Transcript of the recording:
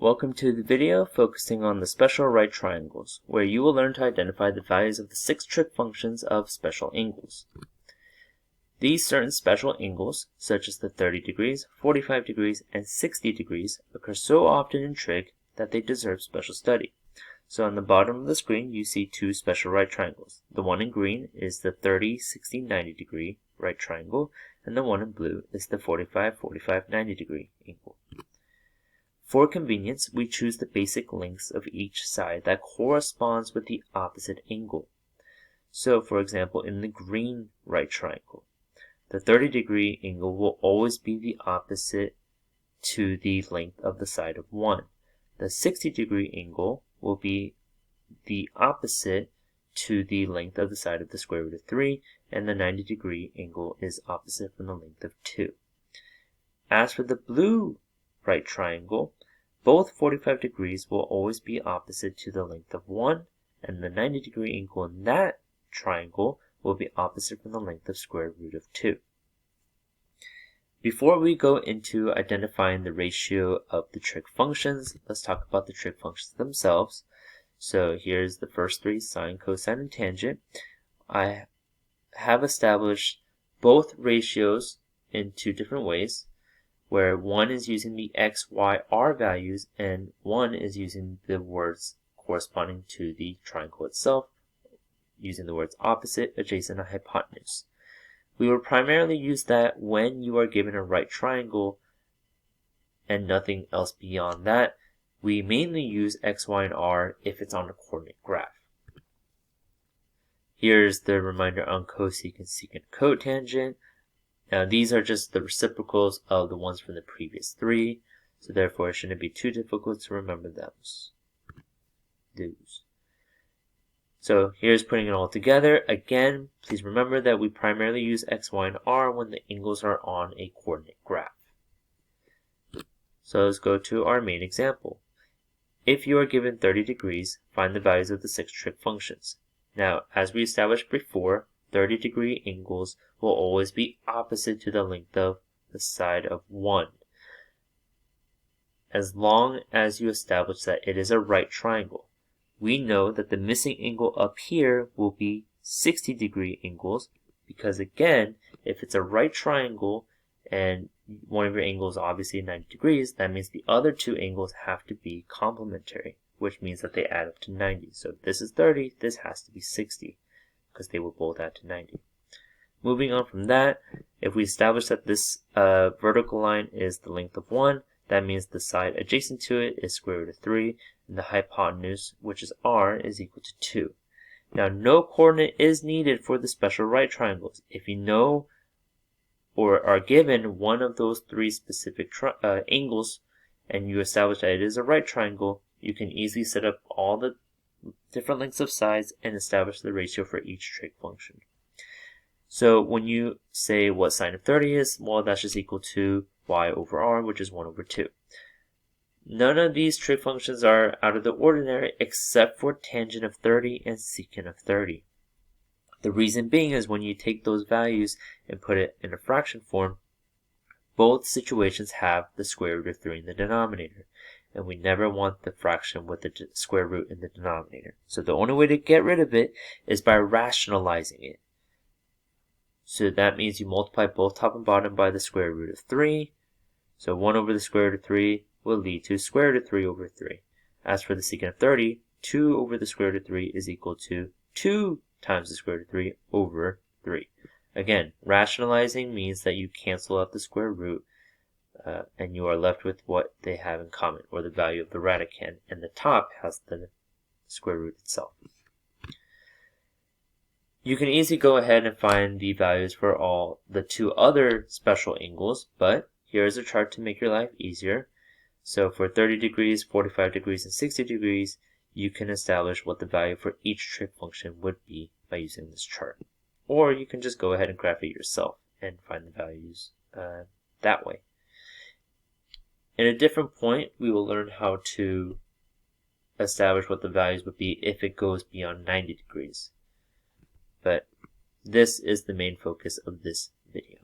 Welcome to the video focusing on the special right triangles, where you will learn to identify the values of the 6 trig functions of special angles. These certain special angles, such as the 30 degrees, 45 degrees, and 60 degrees, occur so often in trig that they deserve special study. So on the bottom of the screen you see 2 special right triangles. The one in green is the 30, 60, 90 degree right triangle, and the one in blue is the 45, 45, 90 degree angle. For convenience, we choose the basic lengths of each side that corresponds with the opposite angle. So, for example, in the green right triangle, the 30 degree angle will always be the opposite to the length of the side of 1. The 60 degree angle will be the opposite to the length of the side of the square root of 3, and the 90 degree angle is opposite from the length of 2. As for the blue right triangle, both 45 degrees will always be opposite to the length of 1, and the 90 degree angle in that triangle will be opposite from the length of square root of 2. Before we go into identifying the ratio of the trig functions, let's talk about the trig functions themselves. So here's the first 3, sine, cosine, and tangent. I have established both ratios in 2 different ways, where one is using the x, y, r values, and one is using the words corresponding to the triangle itself, using the words opposite, adjacent, and hypotenuse. We will primarily use that when you are given a right triangle and nothing else beyond that. We mainly use x, y, and r if it's on a coordinate graph. Here's the reminder on cosecant, secant, cotangent. Now these are just the reciprocals of the ones from the previous 3, so therefore it shouldn't be too difficult to remember those. So here's putting it all together. Again, please remember that we primarily use x, y, and r when the angles are on a coordinate graph. So let's go to our main example. If you are given 30 degrees, find the values of the 6 trig functions. Now, as we established before, 30 degree angles will always be opposite to the length of the side of 1, as long as you establish that it is a right triangle. We know that the missing angle up here will be 60 degree angles, because again, if it's a right triangle and one of your angles is obviously 90 degrees, that means the other 2 angles have to be complementary, which means that they add up to 90. So if this is 30, this has to be 60, because they will both add to 90. Moving on from that, if we establish that this vertical line is the length of 1, that means the side adjacent to it is square root of 3, and the hypotenuse, which is r, is equal to 2. Now, no coordinate is needed for the special right triangles. If you know or are given one of those 3 specific angles, and you establish that it is a right triangle, you can easily set up all the different lengths of sides and establish the ratio for each trig function. So when you say what sine of 30 is, well, that's just equal to y over r, which is 1 over 2. None of these trig functions are out of the ordinary except for tangent of 30 and secant of 30. The reason being is when you take those values and put it in a fraction form, both situations have the square root of 3 in the denominator, and we never want the fraction with the square root in the denominator. So the only way to get rid of it is by rationalizing it. So that means you multiply both top and bottom by the square root of 3. So 1 over the square root of 3 will lead to square root of 3 over 3. As for the secant of 30, 2 over the square root of 3 is equal to 2 times the square root of 3 over 3. Again, rationalizing means that you cancel out the square root and you are left with what they have in common, or the value of the radicand, and the top has the square root itself. You can easily go ahead and find the values for all the 2 other special angles, but here is a chart to make your life easier. So for 30 degrees, 45 degrees, and 60 degrees, you can establish what the value for each trig function would be by using this chart. Or you can just go ahead and graph it yourself and find the values that way. In a different point, we will learn how to establish what the values would be if it goes beyond 90 degrees. But this is the main focus of this video.